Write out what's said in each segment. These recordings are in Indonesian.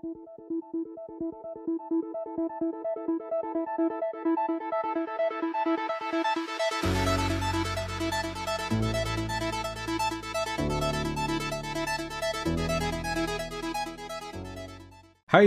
Hai,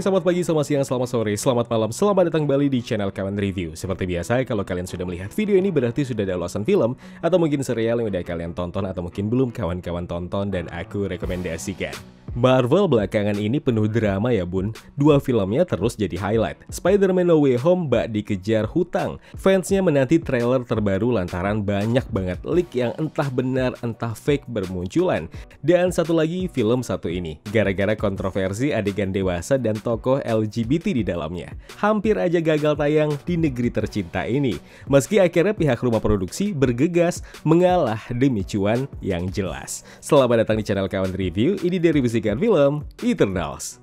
selamat pagi, selamat siang, selamat sore, selamat malam, selamat datang kembali di channel Kawan Review. Seperti biasa, kalau kalian sudah melihat video ini berarti sudah ada ulasan film atau mungkin serial yang udah kalian tonton atau mungkin belum kawan-kawan tonton dan aku rekomendasikan. Marvel belakangan ini penuh drama ya bun. Dua filmnya terus jadi highlight. Spider-Man No Way Home bak dikejar hutang. Fansnya menanti trailer terbaru lantaran banyak banget leak yang entah benar entah fake bermunculan. Dan satu lagi film satu ini, gara-gara kontroversi adegan dewasa dan tokoh LGBT di dalamnya. Hampir aja gagal tayang di negeri tercinta ini. Meski akhirnya pihak rumah produksi bergegas mengalah demi cuan yang jelas. Selamat datang di channel Kawan Review, ini dari film Eternals.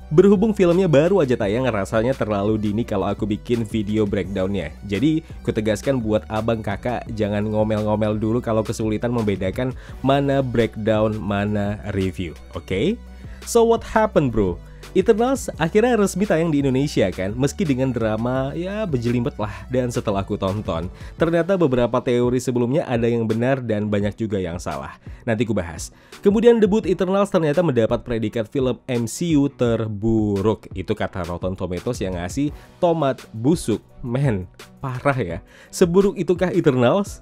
Berhubung filmnya baru aja tayang, rasanya terlalu dini kalau aku bikin video breakdownnya. Jadi, kutegaskan buat abang kakak jangan ngomel-ngomel dulu kalau kesulitan membedakan mana breakdown, mana review, oke? So what happened bro? Eternals akhirnya resmi tayang di Indonesia kan, meski dengan drama ya berjelimet lah. Dan setelah aku tonton, ternyata beberapa teori sebelumnya ada yang benar dan banyak juga yang salah. Nanti ku bahas. Kemudian debut Eternals ternyata mendapat predikat film MCU terburuk. Itu kata Rotten Tomatoes yang ngasih tomat busuk. Men, parah ya. Seburuk itukah Eternals?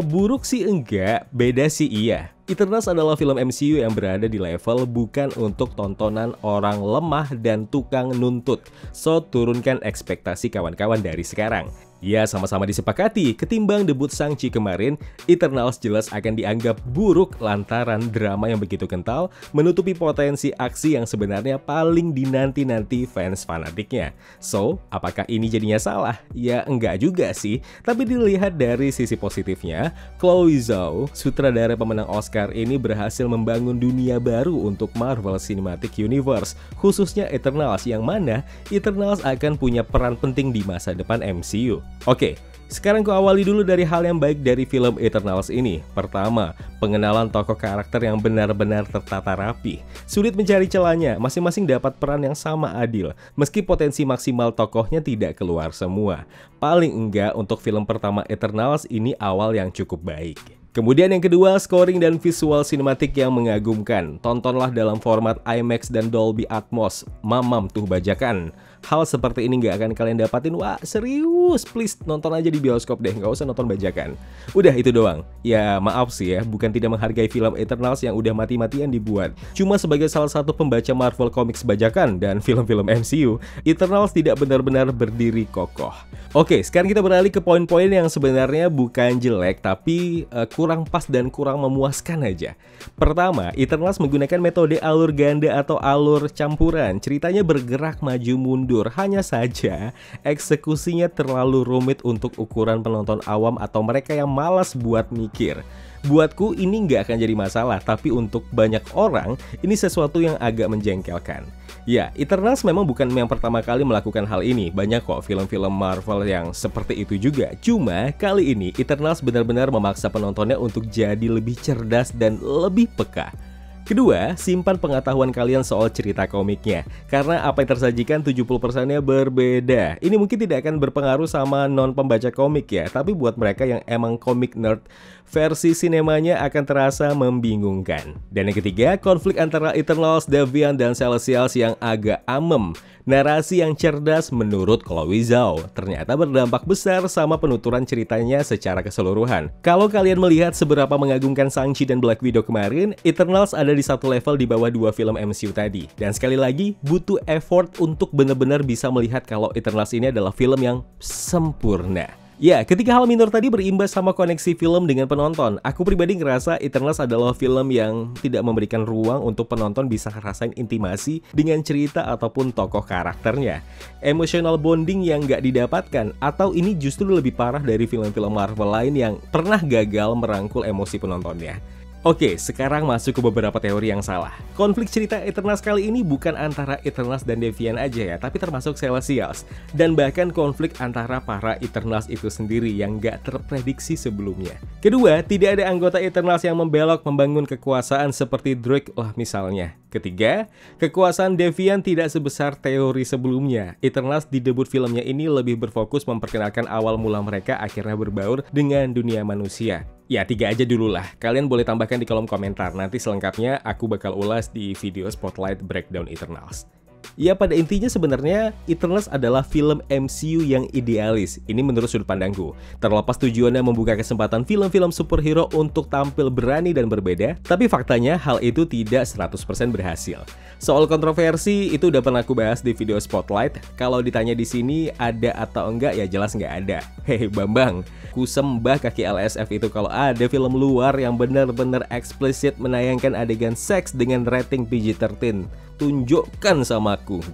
Buruk sih enggak, beda sih iya. Eternals adalah film MCU yang berada di level bukan untuk tontonan orang lemah dan tukang nuntut. So, turunkan ekspektasi kawan-kawan dari sekarang. Ya, sama-sama disepakati, ketimbang debut Shang-Chi kemarin, Eternals jelas akan dianggap buruk lantaran drama yang begitu kental, menutupi potensi aksi yang sebenarnya paling dinanti-nanti fans fanatiknya. So, apakah ini jadinya salah? Ya, enggak juga sih. Tapi dilihat dari sisi positifnya, Chloe Zhao, sutradara pemenang Oscar ini berhasil membangun dunia baru untuk Marvel Cinematic Universe, khususnya Eternals, yang mana Eternals akan punya peran penting di masa depan MCU. Oke, sekarang ku awali dulu dari hal yang baik dari film Eternals ini. Pertama, pengenalan tokoh karakter yang benar-benar tertata rapi. Sulit mencari celahnya, masing-masing dapat peran yang sama adil, meski potensi maksimal tokohnya tidak keluar semua. Paling enggak untuk film pertama Eternals ini awal yang cukup baik. Kemudian yang kedua, scoring dan visual sinematik yang mengagumkan. Tontonlah dalam format IMAX dan Dolby Atmos. Mamam tuh bajakan. Hal seperti ini nggak akan kalian dapatin. Wah serius, please nonton aja di bioskop deh, nggak usah nonton bajakan. Udah itu doang. Ya maaf sih ya, bukan tidak menghargai film Eternals yang udah mati-matian dibuat. Cuma sebagai salah satu pembaca Marvel Comics bajakan dan film-film MCU, Eternals tidak benar-benar berdiri kokoh. Oke, sekarang kita beralih ke poin-poin yang sebenarnya bukan jelek, tapi kurang pas dan kurang memuaskan aja. Pertama, Eternals menggunakan metode alur ganda atau alur campuran. Ceritanya bergerak maju mundur, hanya saja eksekusinya terlalu rumit untuk ukuran penonton awam atau mereka yang malas buat mikir. Buatku ini nggak akan jadi masalah, tapi untuk banyak orang ini sesuatu yang agak menjengkelkan. Ya, Eternals memang bukan yang pertama kali melakukan hal ini. Banyak kok film-film Marvel yang seperti itu juga. Cuma kali ini Eternals benar-benar memaksa penontonnya untuk jadi lebih cerdas dan lebih peka. Kedua, simpan pengetahuan kalian soal cerita komiknya. Karena apa yang tersajikan 70%-nya berbeda. Ini mungkin tidak akan berpengaruh sama non-pembaca komik ya. Tapi buat mereka yang emang komik nerd, versi sinemanya akan terasa membingungkan. Dan yang ketiga, konflik antara Eternals, Deviant, dan Celestials yang agak amem. Narasi yang cerdas menurut Chloe Zhao ternyata berdampak besar sama penuturan ceritanya secara keseluruhan. Kalau kalian melihat seberapa mengagumkan Shang-Chi dan Black Widow kemarin, Eternals ada di satu level di bawah dua film MCU tadi. Dan sekali lagi, butuh effort untuk benar-benar bisa melihat kalau Eternals ini adalah film yang sempurna. Ya, ketika hal minor tadi berimbas sama koneksi film dengan penonton, aku pribadi ngerasa Eternals adalah film yang tidak memberikan ruang untuk penonton bisa ngerasain intimasi dengan cerita ataupun tokoh karakternya. Emotional bonding yang nggak didapatkan, atau ini justru lebih parah dari film-film Marvel lain yang pernah gagal merangkul emosi penontonnya. Oke, sekarang masuk ke beberapa teori yang salah. Konflik cerita Eternals kali ini bukan antara Eternals dan Deviant aja ya, tapi termasuk Celestials. Dan bahkan konflik antara para Eternals itu sendiri yang gak terprediksi sebelumnya. Kedua, tidak ada anggota Eternals yang membelok membangun kekuasaan seperti Drake lah misalnya. Ketiga, kekuasaan Deviant tidak sebesar teori sebelumnya. Eternals di debut filmnya ini lebih berfokus memperkenalkan awal mula mereka akhirnya berbaur dengan dunia manusia. Ya, 3 aja dulu lah. Kalian boleh tambahkan di kolom komentar. Nanti selengkapnya aku bakal ulas di video Spotlight Breakdown Eternals. Ya, pada intinya sebenarnya Eternals adalah film MCU yang idealis. Ini menurut sudut pandangku. Terlepas tujuannya membuka kesempatan film-film superhero untuk tampil berani dan berbeda, tapi faktanya hal itu tidak 100% berhasil. Soal kontroversi itu udah pernah aku bahas di video Spotlight. Kalau ditanya di sini ada atau enggak, ya jelas nggak ada. Hehe Bambang, ku sembah kaki LSF itu kalau ada film luar yang benar-benar eksplisit menayangkan adegan seks dengan rating PG-13. Tunjukkan sama aku.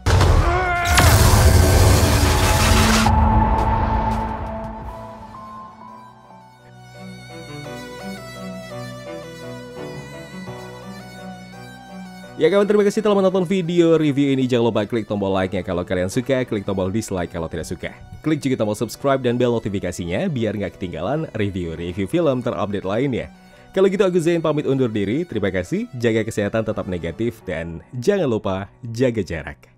Ya kawan, terima kasih telah menonton video review ini. Jangan lupa klik tombol like-nya kalau kalian suka, klik tombol dislike kalau tidak suka. Klik juga tombol subscribe dan bel notifikasinya biar nggak ketinggalan review-review film terupdate lainnya. Kalau gitu aku Zain pamit undur diri, terima kasih, jaga kesehatan tetap negatif, dan jangan lupa jaga jarak.